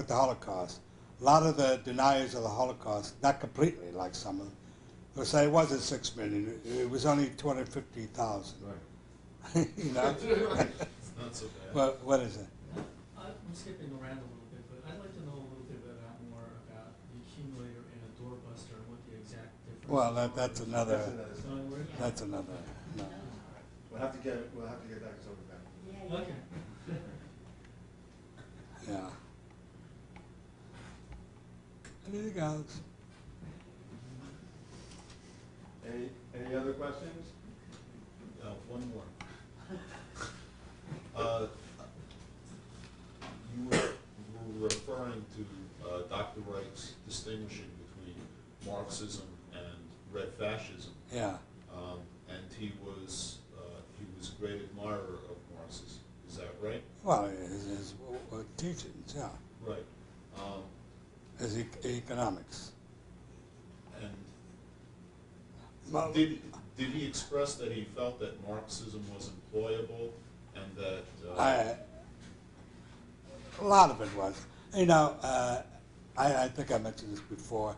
with the Holocaust. A lot of the deniers of the Holocaust, not completely like some of them, will say it wasn't 6 million, it was only 250,000. Right. You know? It's not so bad. What is it? I'm skipping around a little bit, but I'd like to know a little bit more about the accumulator and a doorbuster and what the exact difference Well, are. that's another, So that's another, no. We'll have to get that over back. Okay. Yeah. Anything else? Any other questions? One more. You were referring to Dr. Reich's distinguishing between Marxism and red fascism. Yeah. And he was a great admirer of Marxism. Is that right? Well, his teachings, yeah. Right. His economics. And Well, did he express that he felt that Marxism was employable and that a lot of it was. You know, I think I mentioned this before.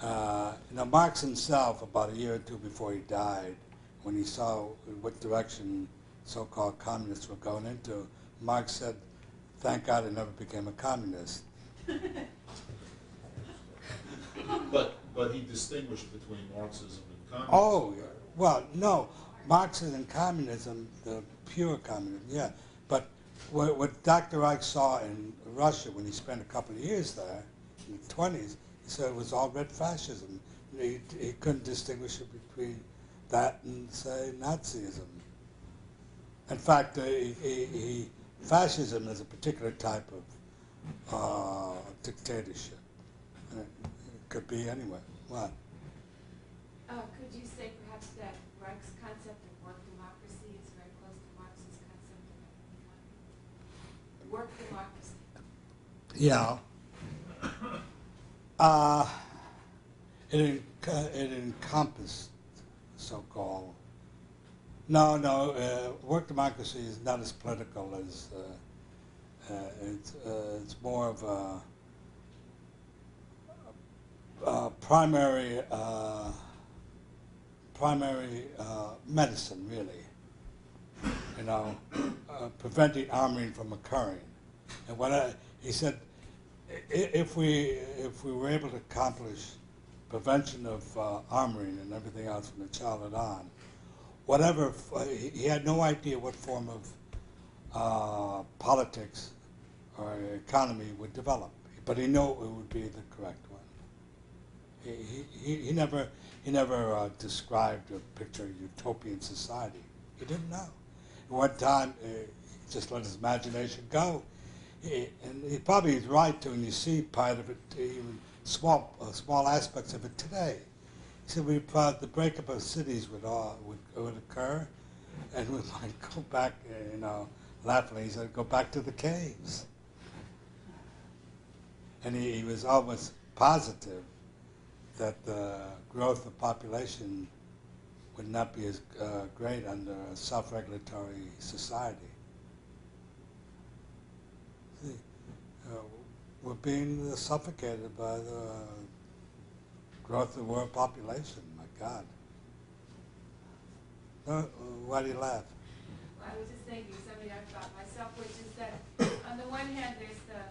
You know, Marx himself, about a year or two before he died, when he saw what direction so-called communists were going into, Marx said, "Thank God I never became a communist." but he distinguished between Marxism and communism. Oh, yeah. Well, no, Marxism and communism, the pure communism, yeah. But what Dr. Reich saw in Russia when he spent a couple of years there, in the 20s, he said it was all red fascism. He couldn't distinguish it between that and, say, Nazism. In fact, fascism is a particular type of dictatorship. It could be anywhere. What? Could you say perhaps that Reich's concept of work democracy is very close to Marx's concept of work democracy? Yeah. It encompassed so-called. No. Work democracy is not as political as it's more of a primary medicine, really. You know, preventing arming from occurring. And he said, if we were able to accomplish prevention of armoring and everything else from the childhood on, whatever, he had no idea what form of politics or economy would develop, but he knew it would be the correct one. He never described or pictured a utopian society. He didn't know. At one time, he just let his imagination go. And he probably is right too, and you see part of it, even small aspects of it today. He said the breakup of cities would occur, and we might go back, laughingly, he said, go back to the caves. And he was almost positive that the growth of population would not be as great under a self-regulatory society. See, we're being suffocated by the growth of the world population. My God. Why do you laugh? Well, I was just thinking something I thought myself, which is that on the one hand, there's the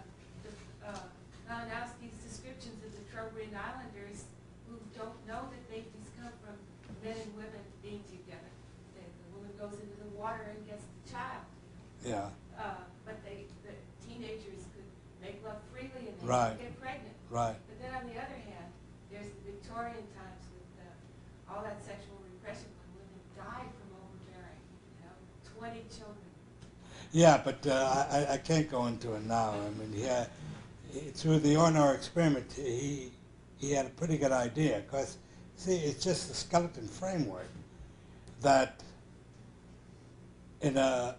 Malinowski's descriptions of the Trobriand Islanders who don't know that they just come from men and women being together. The woman goes into the water and gets the child. Yeah. But the teenagers could make love freely and they Right. could get pregnant. Right. But then on the other hand, there's the Victorian times with all that sexual repression when women died from overbearing, 20 children. Yeah, but I can't go into it now. I mean, through the Ornor experiment, he had a pretty good idea. Because, see, it's just the skeleton framework that in a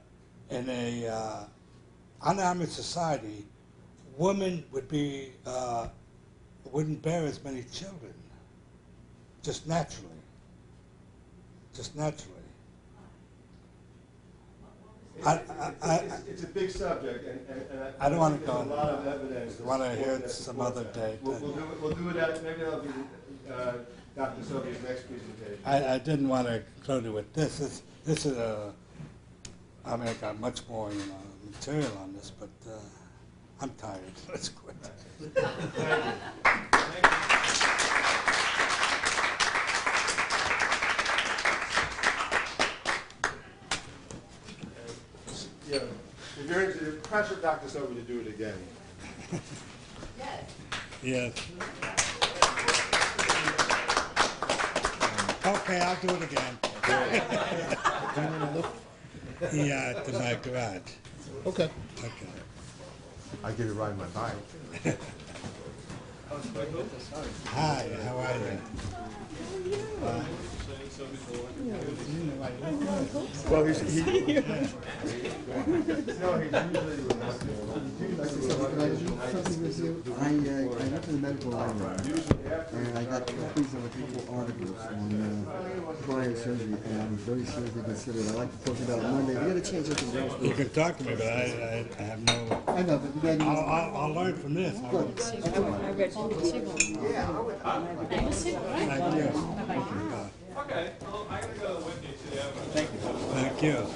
unarmored society, women wouldn't bear as many children, just naturally. It's a big subject, and I don't wanna think go there's into a lot of that. evidence. I wanna to hear support it that- some support other that. date. We'll do it at, maybe that'll be Dr. Sobey's next presentation. I didn't want to include it with this. This is I mean, I got much more, material on this, but I'm tired. Let's quit. Thank you. Yeah, if you're interested, pressure Dr. Sobey to do it again. Yes. Okay, I'll do it again. Yeah, to my garage. Okay. Okay. I'll give you a ride in my bike. Hi, how are you? Well, he's usually Can I say something with you? I went to the medical library, and I got copies of a couple articles on playing surgery, and I'm very seriously considered. I'd like to talk about it Monday. We got a chance to go. You can talk to me, but I have no. I know, but then I'll learn from this. I read Thank you. Okay, well, I gotta go with you to the other. Thank you.